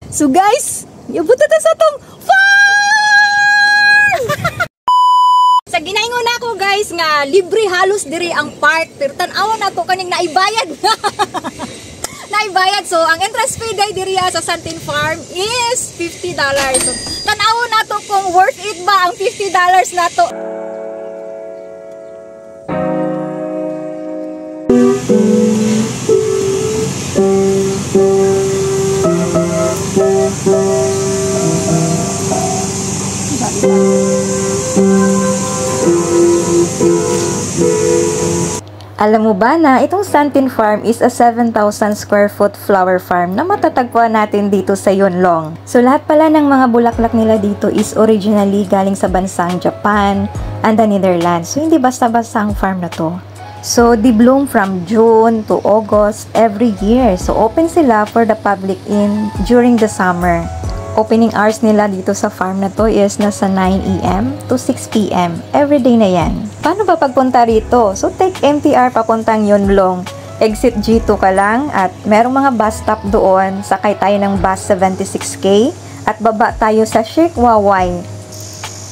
So guys, iabot na sa tong farm! Sa ginaingon ako guys nga libre halos diri ang park, pero tan-awan nato kaning naibayad. Naibayad. So ang entrance fee diri sa Santin Farm is $50. So tan-awan nato kung worth it ba ang $50 nato. Alam mo ba na itong Santin Farm is a 7,000 square foot flower farm na matatagpuan natin dito sa Yonlong. So lahat pala ng mga bulaklak nila dito is originally galing sa bansang Japan and the Netherlands. So hindi basta-basta ang farm na to. So they bloom from June to August every year. So open sila for the public during the summer. Opening hours nila dito sa farm na to is nasa 9 AM to 6 PM. Everyday na yan. Paano ba pagpunta rito? So take MTR papuntang Yonlong. Exit G2 ka lang at merong mga bus stop doon. Sakay tayo ng bus 76K at baba tayo sa Sheikh Wawai.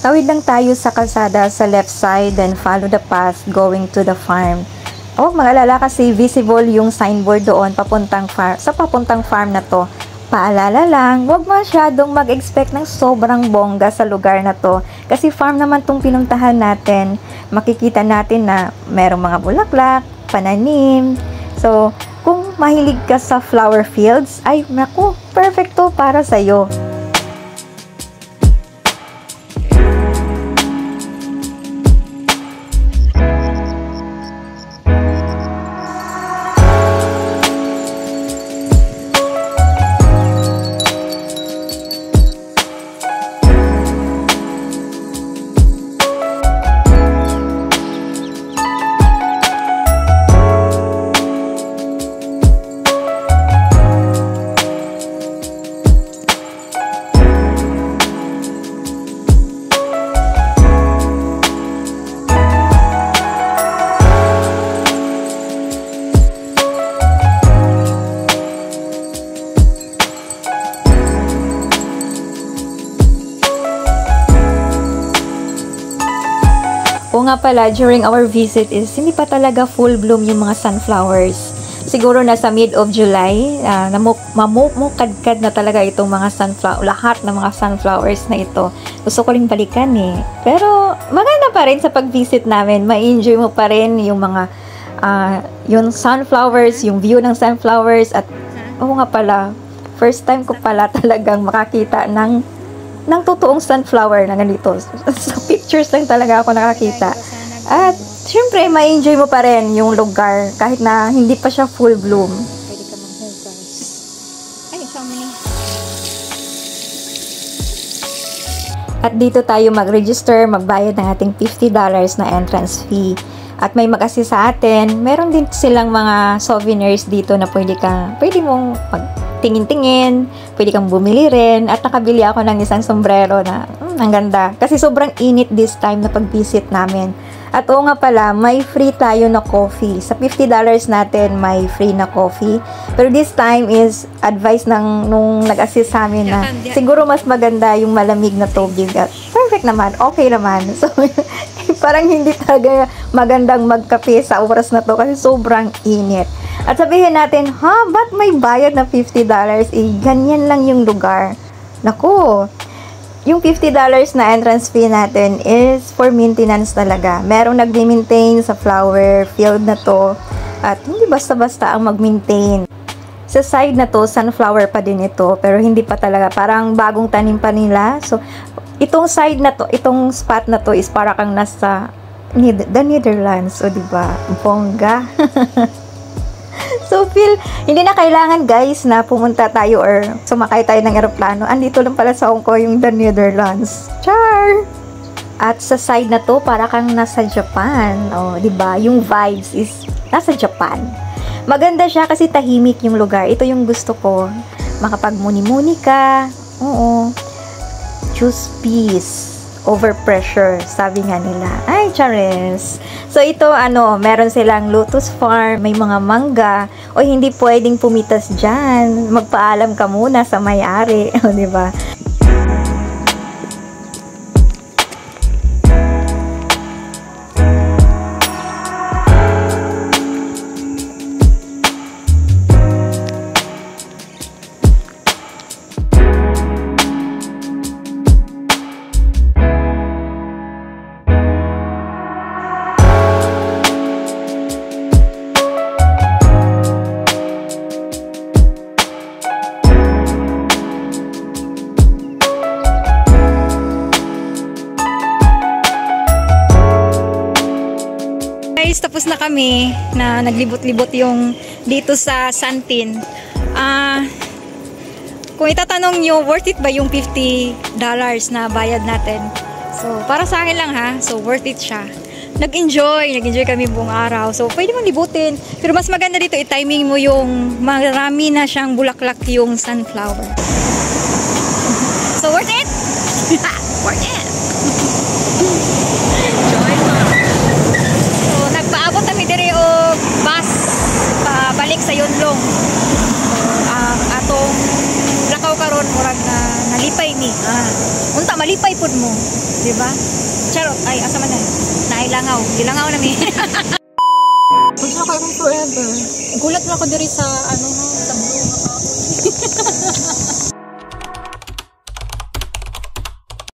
Tawid lang tayo sa kalsada sa left side, then follow the path going to the farm. Oh, mag-alala kasi visible yung signboard doon papuntang farm na to. Paalala lang, huwag masyadong mag-expect ng sobrang bongga sa lugar na to. Kasi farm naman tong pinuntahan natin. Makikita natin na merong mga bulaklak, pananim. So, kung mahilig ka sa flower fields, ay naku, perfecto para sa'yo. O nga pala, during our visit is hindi pa talaga full bloom yung mga sunflowers. Siguro nasa mid of July, mamukadkad na talaga itong mga sunflower, lahat ng mga sunflowers na ito. Gusto ko rin balikan eh. Pero maganda pa rin sa pag-visit namin, ma-enjoy mo pa rin yung mga yung sunflowers, yung view ng sunflowers at nga pala, first time ko pala talagang makakita ng totoong sunflower na ganito. Sa pictures lang talaga ako nakakita. At syempre, ma-enjoy mo pa rin yung lugar kahit na hindi pa siya full bloom. Pwede ka manghugas. Ay, kami. At dito tayo mag-register, magbayad ng ating $50 na entrance fee. At may mag-assist sa atin. Meron din silang mga souvenirs dito na pwede mong tingin-tingin, pwede kang bumili rin, at nakabili ako ng isang sombrero na ang ganda. Kasi sobrang init this time na pag-visit namin. At oo nga pala, may free tayo na coffee. Sa $50 natin, may free na coffee. Pero this time is advice nung nag-assist sa amin na siguro mas maganda yung malamig na tubig. At perfect naman, okay naman. So, parang hindi talaga magandang magkape sa oras na to kasi sobrang init. At sabihin natin, ba't may bayad na $50? Ganyan lang yung lugar. Naku, yung $50 na entrance fee natin is for maintenance talaga. Merong nag-maintain sa flower field na to. At hindi basta-basta ang mag-maintain. Sa side na to, sunflower pa din ito. Pero hindi pa talaga. Parang bagong tanim pa nila. So, itong side na to, itong spot na to is para kang nasa the Netherlands. O, diba? Bongga. So, hindi na kailangan guys na pumunta tayo or sumakay tayo ng eroplano. Andito lang pala sa Hong Kong yung the Netherlands. Char! At sa side na to, para kang nasa Japan. O, diba? Yung vibes is nasa Japan. Maganda siya kasi tahimik yung lugar. Ito yung gusto ko. Makapagmuni-muni ka. Oo. Choose peace. overpressure, sabi nga nila. Ay, charis. So, ito, meron silang lotus farm, may mga mangga, o hindi pwedeng pumitas dyan. Magpaalam ka muna sa may-ari, o, diba? Guys, tapos na kami na naglibot-libot yung dito sa Santin. Kung itatanong nyo, worth it ba yung $50 na bayad natin? So, para sa akin lang ha. So, worth it siya. Nag-enjoy kami buong araw. So, pwede mong libutin. Pero mas maganda dito, i-timing mo yung marami na siyang bulaklak yung sunflower. So, worth it? Worth it! Joy mo! Nagpaabot kami dire og bus pabalik sa Yonlong. Ang atong lakaw karon murag na nalipay ni. Unta malipay pud mo, di ba? Charot, ay asa man na. Nailangaw, gilangaw na mi. Unsa ka kung forever? Gulat na ako diri sa sa blue.